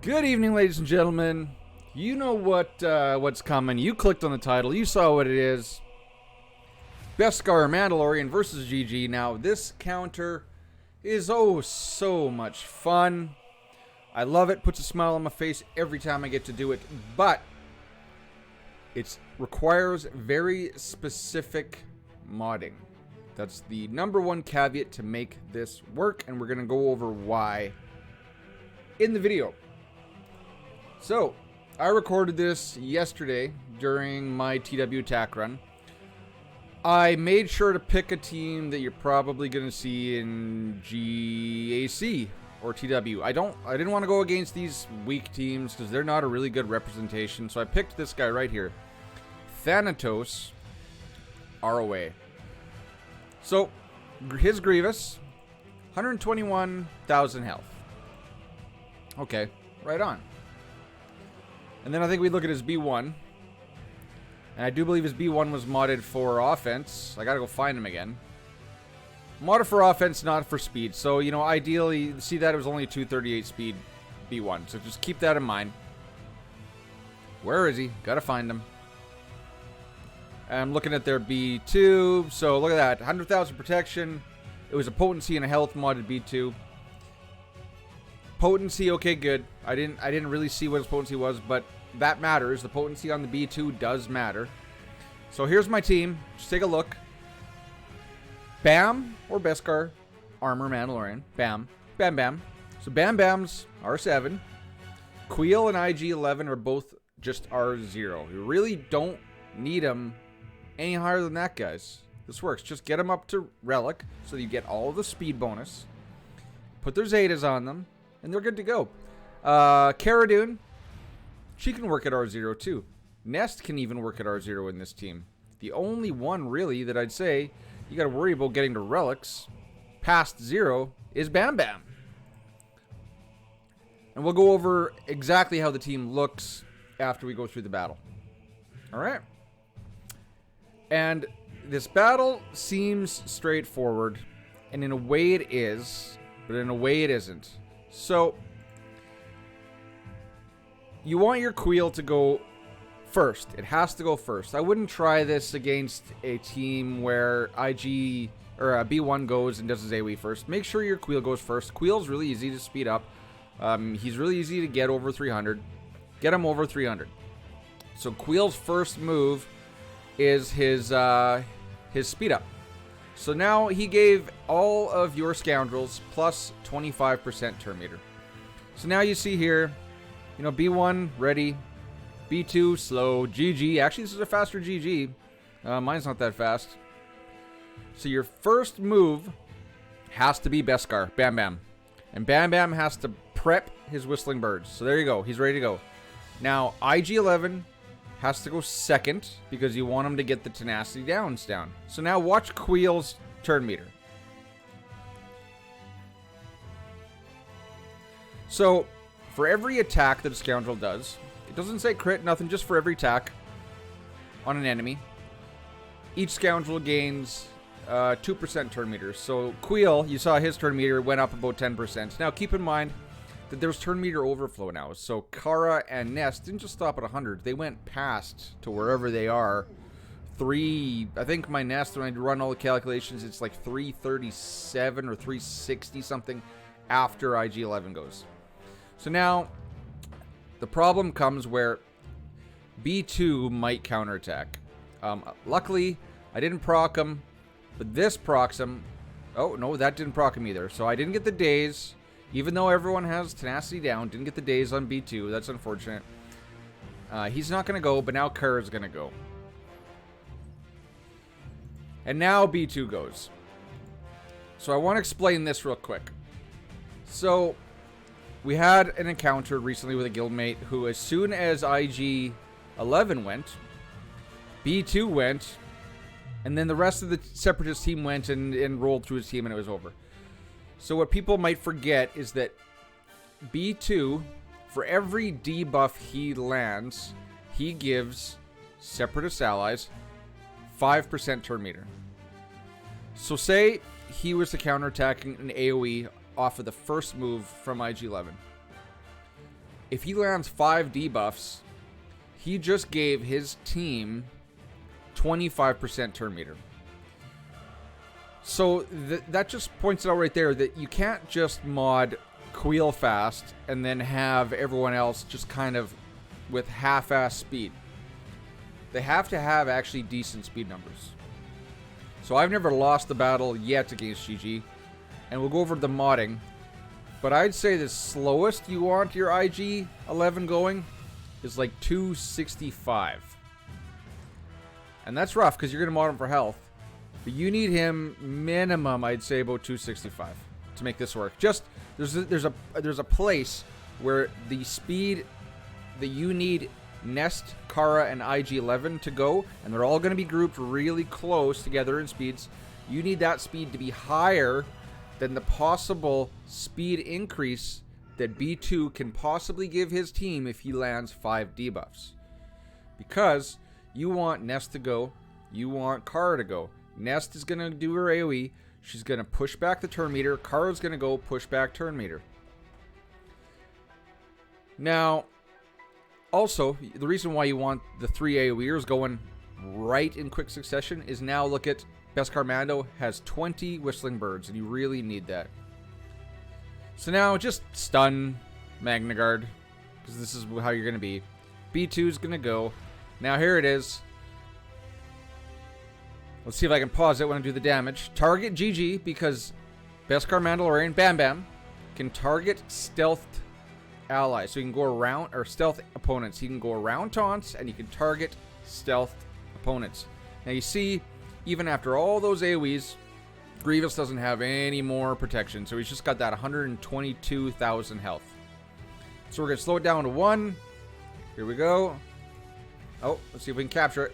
Good evening, ladies and gentlemen. You know what's coming. You clicked on the title. You saw what it is. Beskar Mandalorian versus GG. Now, this counter is oh so much fun. I love it. Puts a smile on my face every time I get to do it. But it requires very specific modding. That's the number one caveat to make this work, and we're going to go over why in the video. So, I recorded this yesterday during my TW attack run. I made sure to pick a team that you're probably going to see in GAC or TW. I didn't want to go against these weak teams because they're not a really good representation. So I picked this guy right here. Thanatos ROA. So, his Grievous, 121,000 health. Okay, right on. And then I think we look at his B1. And I do believe his B1 was modded for offense. I gotta go find him again. Modded for offense, not for speed. So, you know, ideally, see that it was only 238 speed B1. So just keep that in mind. Where is he? Gotta find him. I'm looking at their B2. So look at that. 100,000 protection. It was a potency and a health modded B2. Potency, okay, good. I didn't really see what his potency was, but that matters. The potency on the B2 does matter. So here's my team. Just take a look. Bam or Beskar, Armor Mandalorian. Bam. Bam Bam. So Bam Bam's R7. Queel and IG-11 are both just R0. You really don't need them any higher than that, guys. This works. Just get them up to Relic so you get all of the speed bonus. Put their Zetas on them, and they're good to go. Cara Dune, she can work at R0 too. Nest can even work at R0 in this team. The only one really that I'd say you got to worry about getting to relics past 0 is Bam Bam. And we'll go over exactly how the team looks after we go through the battle. Alright. And this battle seems straightforward, and in a way it is, but in a way it isn't. So, you want your Queel to go first. It has to go first. I wouldn't try this against a team where IG or B1 goes and does his AoE first. Make sure your Queel goes first. Queel's really easy to speed up. He's really easy to get over 300. Get him over 300. So Queel's first move is his speed up. So now he gave all of your scoundrels plus 25% turn meter. So now you see here, you know, B1 ready, B2 slow, GG. Actually, this is a faster GG. Mine's not that fast. So your first move has to be Beskar, Bam Bam. And Bam Bam has to prep his Whistling Birds. So there you go. He's ready to go. Now, IG-11 has to go second because you want him to get the tenacity downs down. So now watch Queel's turn meter. So for every attack that a scoundrel does, it doesn't say crit, nothing, just for every attack on an enemy, each scoundrel gains 2% turn meter. So Queel, you saw his turn meter went up about 10%. Now keep in mind that there's turn meter overflow now. So Cara and Nest didn't just stop at 100. They went past to wherever they are. I think my Nest, when I run all the calculations, it's like 337 or 360 something after IG-11 goes. So now, the problem comes where B2 might counterattack. Luckily, I didn't proc him, but this procs him. Oh, no, that didn't proc him either. So I didn't get the days. Even though everyone has tenacity down, didn't get the days on B2. That's unfortunate. He's not going to go, but now Kara's going to go. And now B2 goes. So I want to explain this real quick. So we had an encounter recently with a guildmate who, as soon as IG-11 went, B2 went, and then the rest of the Separatist team went and rolled through his team, and it was over. So what people might forget is that B2, for every debuff he lands, he gives Separatist allies 5% turn meter. So say he was to counterattacking an AoE off of the first move from IG-11. if he lands 5 debuffs, he just gave his team 25% turn meter. So that just points it out right there that you can't just mod Queel fast and then have everyone else just kind of with half-ass speed. They have to have actually decent speed numbers. So I've never lost the battle yet against GG, and we'll go over the modding. But I'd say the slowest you want your IG 11 going is like 265. And that's rough because you're going to mod him for health. But you need him minimum, I'd say, about 265 to make this work. Just there's a place where the speed that you need Nest, Kara, and IG-11 to go, and they're all going to be grouped really close together in speeds. You need that speed to be higher than the possible speed increase that B2 can possibly give his team if he lands 5 debuffs. Because you want Nest to go, you want Kara to go. Nest is going to do her AoE. She's going to push back the turn meter. Kara's going to go push back turn meter. Now, also, the reason why you want the 3 AoEers going right in quick succession is now look at Beskar Mando has 20 Whistling Birds, and you really need that. So now just stun Magna Guard, because this is how you're going to be. B2 is going to go. Now here it is. Let's see if I can pause it when I do the damage. Target GG, because Beskar Mandalorian, Bam Bam, can target stealthed allies. So you can go around, or stealth opponents. He can go around taunts, and you can target stealth opponents. Now you see, even after all those AoEs, Grievous doesn't have any more protection. So he's just got that 122,000 health. So we're going to slow it down to 1. Here we go. Oh, let's see if we can capture it.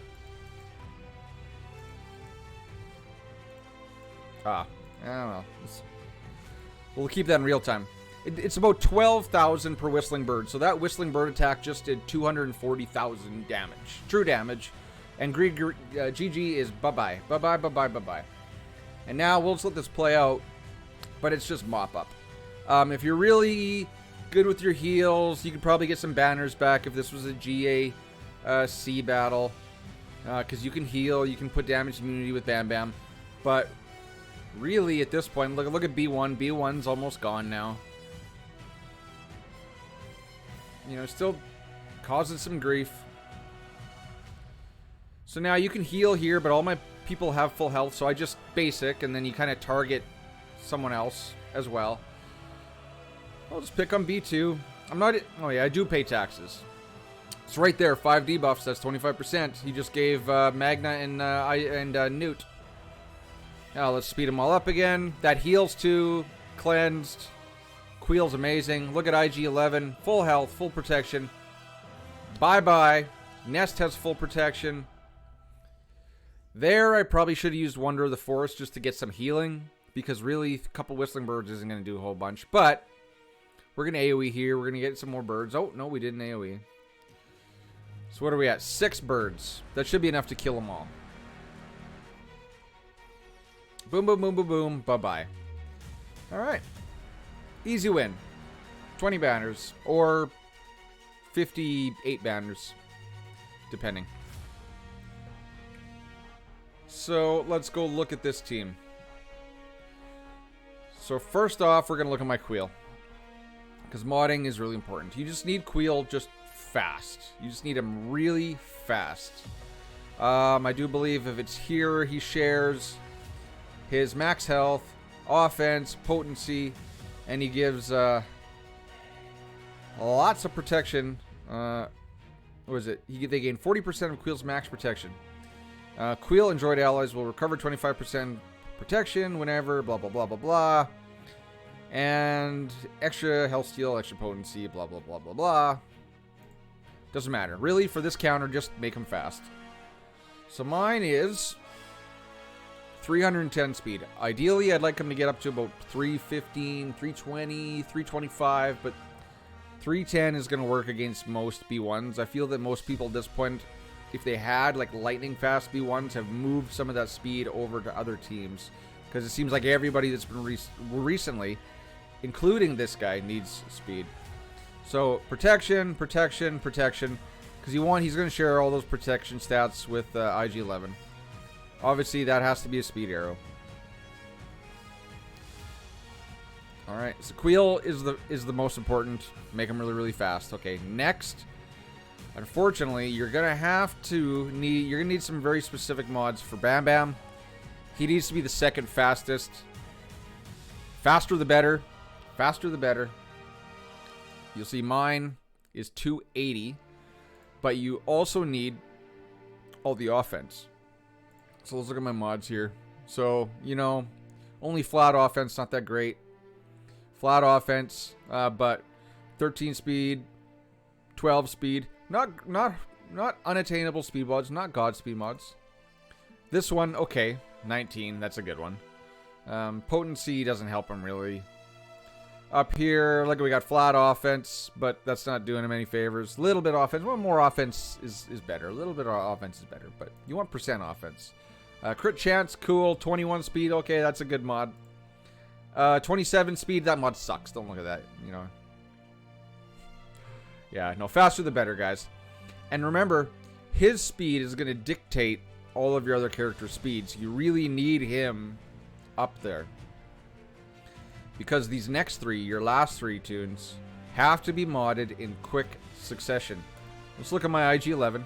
I don't know. We'll keep that in real time. It's about 12,000 per Whistling Bird. So that Whistling Bird attack just did 240,000 damage. True damage. And GG is bye-bye. Bye-bye, bye-bye, bye-bye. And now we'll just let this play out. But it's just mop up. If you're really good with your heals, you could probably get some banners back if this was a GAC battle. Because you can heal. You can put damage immunity with Bam Bam. But really, at this point, look at B1. B1's almost gone now. You know, still causing some grief. So now you can heal here, but all my people have full health, so I just basic, and then you kind of target someone else as well. I'll just pick on B2. I'm not... Oh yeah, I do pay taxes. It's right there, 5 debuffs, that's 25%. He just gave Magna and Newt. Now let's speed them all up again. That heals too. Cleansed. Queel's amazing. Look at IG-11. Full health, full protection. Bye-bye. Nest has full protection. There, I probably should have used Wonder of the Forest just to get some healing. Because really, a couple Whistling Birds isn't going to do a whole bunch. But we're going to AoE here. We're going to get some more birds. Oh, no, we didn't AoE. So what are we at? 6 birds. That should be enough to kill them all. Boom, boom, boom, boom, boom. Bye-bye. Alright. Easy win. 20 banners. Or 58 banners. Depending. So, let's go look at this team. So, first off, we're going to look at my Queel. Because modding is really important. You just need Queel just fast. You just need him really fast. I do believe if it's here, he shares his max health, offense, potency, and he gives lots of protection. What was it? They gain 40% of Queel's max protection. Queel and droid allies will recover 25% protection whenever, blah, blah, blah, blah, blah. And extra health steal, extra potency, blah, blah, blah, blah, blah. Doesn't matter. Really, for this counter, just make him fast. So mine is 310 speed. Ideally, I'd like him to get up to about 315, 320, 325, but 310 is going to work against most B1s. I feel that most people at this point, if they had like lightning fast B1s, have moved some of that speed over to other teams. Because it seems like everybody that's been recently, including this guy, needs speed. So protection, protection, protection. Because he's going to share all those protection stats with IG-11. Obviously, that has to be a speed arrow. All right, so Queel is the most important. Make him really, really fast. Okay, next. Unfortunately, you're gonna need some very specific mods for Bam Bam. He needs to be the second fastest. Faster the better. Faster the better. You'll see mine is 280, but you also need all the offense. So let's look at my mods here. So, you know, only flat offense, not that great. Flat offense, but 13 speed, 12 speed. Not unattainable speed mods, not God speed mods. This one, okay, 19, that's a good one. Potency doesn't help him really. Up here, look, we got flat offense, but that's not doing him any favors. Little bit offense, well, more offense is better. A little bit of offense is better, but you want percent offense. Crit chance, cool. 21 speed, okay, that's a good mod. 27 speed, that mod sucks. Don't look at that, you know. Yeah, no, faster the better, guys. And remember, his speed is going to dictate all of your other characters' speeds. You really need him up there. Because these next three, your last three tunes, have to be modded in quick succession. Let's look at my IG-11.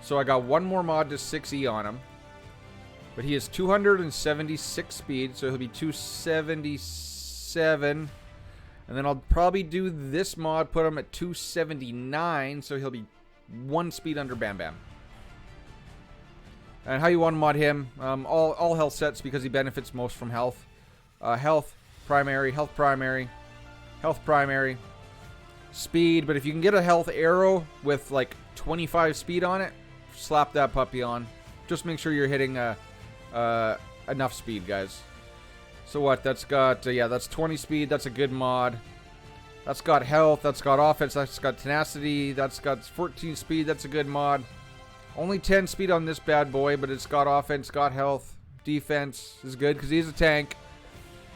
So I got one more mod to 6E on him. But he has 276 speed, so he'll be 277. And then I'll probably do this mod, put him at 279, so he'll be 1 speed under Bam Bam. And how you want to mod him, all health sets because he benefits most from health. Health primary, health primary, health primary. Speed, but if you can get a health arrow with like 25 speed on it, slap that puppy on. Just make sure you're hitting enough speed, guys. So what? That's got, yeah, that's 20 speed. That's a good mod. That's got health. That's got offense. That's got tenacity. That's got 14 speed. That's a good mod. Only 10 speed on this bad boy, but it's got offense, got health. Defense is good because he's a tank.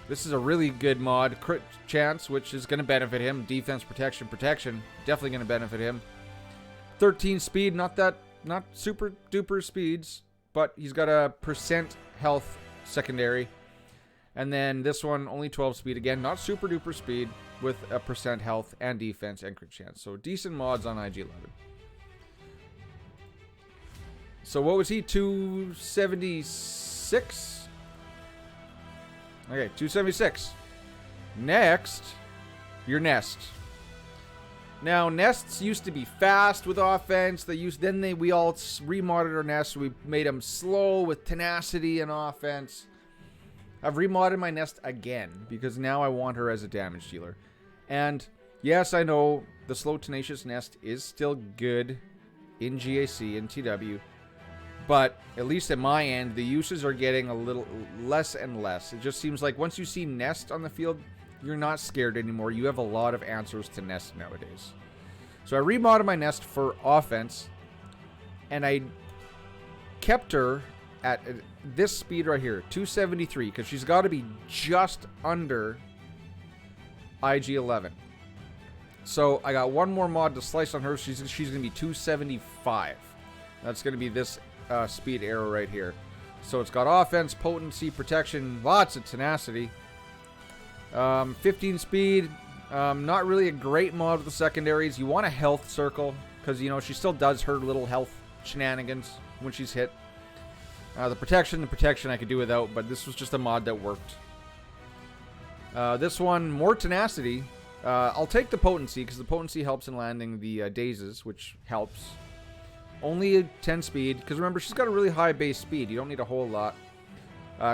This is a really good mod. Crit chance, which is going to benefit him. Defense, protection, protection. Definitely going to benefit him. 13 speed. Not super duper speeds, but he's got a percent health secondary. And then this one, only 12 speed. Again, not super duper speed with a percent health and defense and crit chance. So decent mods on IG-11. So what was he? 276? Okay, 276. Next, your Nest. Now, Nests used to be fast with offense. We all remodded our Nest. We made them slow with tenacity and offense. I've remodded my Nest again because now I want her as a damage dealer. And yes, I know the slow tenacious Nest is still good in GAC and TW, but at least at my end, the uses are getting a little less and less. It just seems like once you see Nest on the field, you're not scared anymore. You have a lot of answers to Nest nowadays. So I remodded my Nest for offense, and I kept her at this speed right here, 273, because she's got to be just under IG-11. So I got one more mod to slice on her. She's going to be 275. That's going to be this speed arrow right here. So it's got offense, potency, protection, lots of tenacity. 15 speed. Not really a great mod with the secondaries. You want a health circle because, you know, she still does her little health shenanigans when she's hit. The protection I could do without, but this was just a mod that worked. This one, more tenacity. I'll take the potency because the potency helps in landing the dazes, which helps. Only 10 speed because remember, she's got a really high base speed. You don't need a whole lot.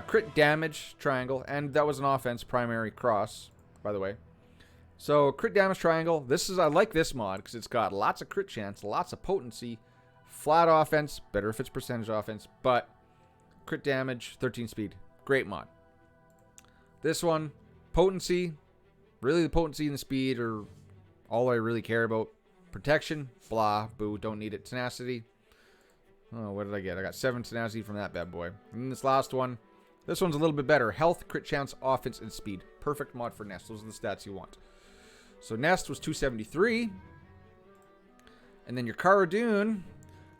Crit damage triangle, and that was an offense primary cross, by the way. So crit damage triangle. I like this mod because it's got lots of crit chance, lots of potency, flat offense, better if it's percentage offense, but crit damage, 13 speed. Great mod. This one, potency. Really, the potency and the speed are all I really care about. Protection, blah, boo, don't need it. Tenacity. Oh, what did I get? I got 7 tenacity from that bad boy. And then this last one. This one's a little bit better. Health, crit chance, offense, and speed. Perfect mod for Nest. Those are the stats you want. So Nest was 273. And then your Cara Dune,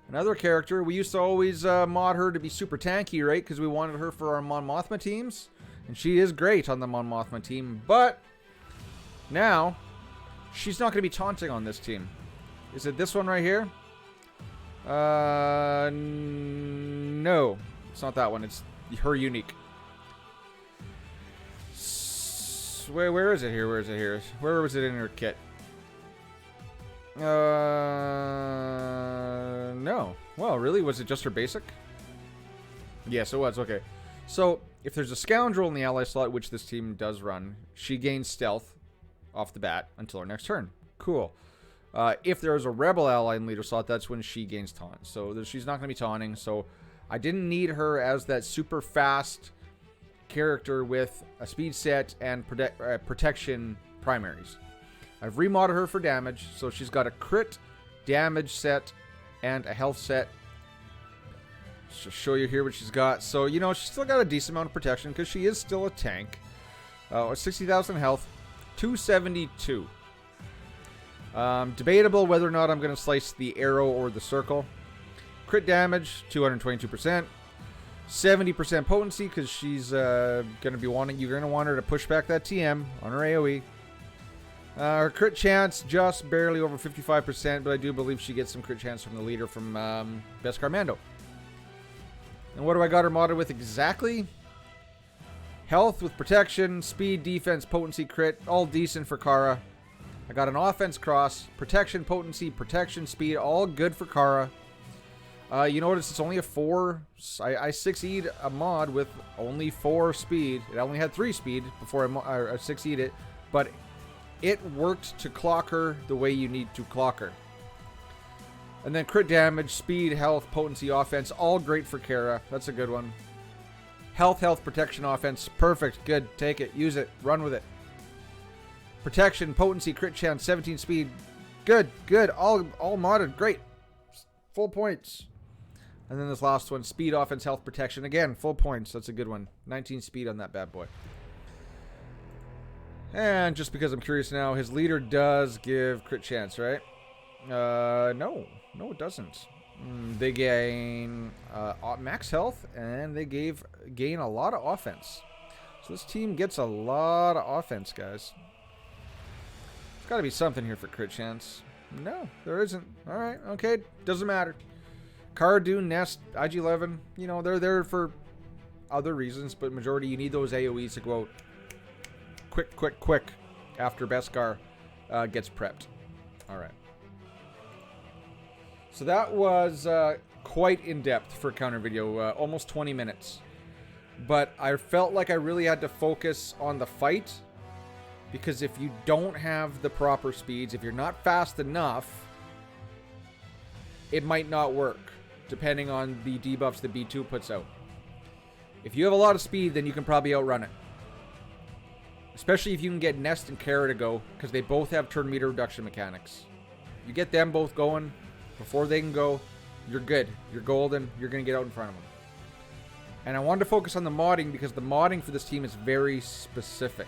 another character. We used to always mod her to be super tanky, right? Because we wanted her for our Mon Mothma teams. And she is great on the Mon Mothma team. But now, she's not going to be taunting on this team. Is it this one right here? No. It's not that one. It's her unique. Where is it here? Where is it here? Where was it in her kit? No. Well, really? Was it just her basic? Yes, it was. Okay. So, if there's a scoundrel in the ally slot, which this team does run, she gains stealth off the bat until her next turn. Cool. If there's a rebel ally in leader slot, that's when she gains taunt. So, she's not going to be taunting. So, I didn't need her as that super fast character with a speed set and protection primaries. I've remodded her for damage, so she's got a crit damage set and a health set. Just show you here what she's got. So, you know, she's still got a decent amount of protection because she is still a tank. 60,000 health, 272. Debatable whether or not I'm going to slice the arrow or the circle. Crit damage, 222%. 70% potency because she's going to be wanting, you're going to want her to push back that TM on her AoE. Her crit chance just barely over 55%, but I do believe she gets some crit chance from the leader from Beskar Mando. And what do I got her modded with exactly? Health with protection, speed, defense, potency, crit, all decent for Cara. I got an offense cross, protection, potency, protection, speed, all good for Cara. You notice it's only a 4. I 6E'd a mod with only 4 speed. It only had 3 speed before I 6E'd it, but it worked to clock her the way you need to clock her. And then crit damage, speed, health, potency, offense, all great for Cara. That's a good one. Health, protection, offense, perfect, good. Take it, use it, run with it. Protection, potency, crit chance, 17 speed, good, all modded, great. Full points. And then this last one, speed, offense, health, protection, again, full points. That's a good one. 19 speed on that bad boy. And just because I'm curious now, his leader does give crit chance, right? No, it doesn't. They gain max health, and they gain a lot of offense. So this team gets a lot of offense, guys. There's got to be something here for crit chance. No, there isn't. All right, okay, doesn't matter. Cara Dune, Nest, IG-11, you know, they're there for other reasons, but majority you need those AoEs to go out quick after Beskar gets prepped. All right. So that was quite in-depth for a counter video, almost 20 minutes. But I felt like I really had to focus on the fight, because if you don't have the proper speeds, if you're not fast enough, it might not work, depending on the debuffs that B2 puts out. If you have a lot of speed, then you can probably outrun it. Especially if you can get Nest and Cara to go, because they both have turn meter reduction mechanics. You get them both going before they can go, you're good. You're golden. You're going to get out in front of them. And I wanted to focus on the modding because the modding for this team is very specific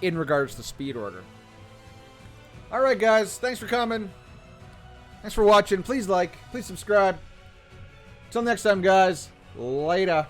in regards to speed order. Alright guys, thanks for coming. Thanks for watching. Please like, please subscribe. Until next time guys, later.